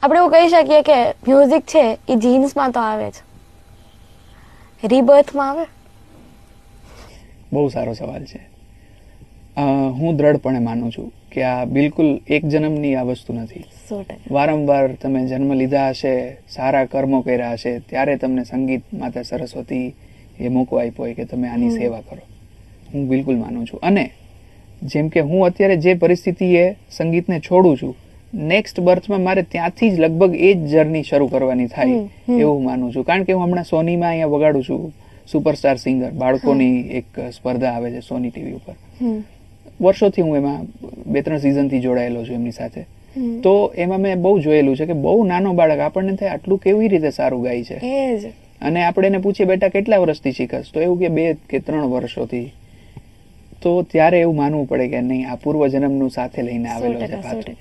આપણે એવું કહી શકીએ કે મ્યુઝિક છે એ જીન્સમાં તો આવે છે, રીબર્થમાં આવે? બહુ સારો સવાલ છે. હું દ્રઢપણે માનું છું કે આ બિલકુલ એક જન્મની આ વસ્તુ નથી. 100%. વારંવાર તમે જન્મ લીધા હશે, સારા કર્મો કર્યા હશે, ત્યારે તમને સંગીત માતા સરસ્વતી એ મોકો આપ્યો હોય કે તમે આની સેવા કરો. હું બિલકુલ માનું છું. અને જેમ કે હું અત્યારે જે પરિસ્થિતિએ સંગીતને છોડું છું, નેક્સ્ટ બર્થમાં મારે ત્યાંથી જ લગભગ એ જ જર્ની શરૂ કરવાની થાય એવું માનું છું. કારણ કે હું હમણાં સોનીમાં અહીંયા વગાડું છું, સુપરસ્ટાર સિંગર, બાળકોની એક સ્પર્ધા આવે છે સોની ટીવી ઉપર. વર્ષોથી હું એમાં 2-3 સિઝનથી જોડાયેલો છું એમની સાથે. તો એમાં મેં બહુ જોયેલું છે કે બહુ નાનો બાળક આપણને થાય આટલું કેવી રીતે સારું ગાય છે, અને આપણે એને પૂછીએ બેટા કેટલા વર્ષથી શીખસ, તો એવું કે 2 કે 3 વર્ષોથી. તો ત્યારે એવું માનવું પડે કે નહીં, આ પૂર્વ જન્મનું સાથે લઈને આવેલો છે પાછું.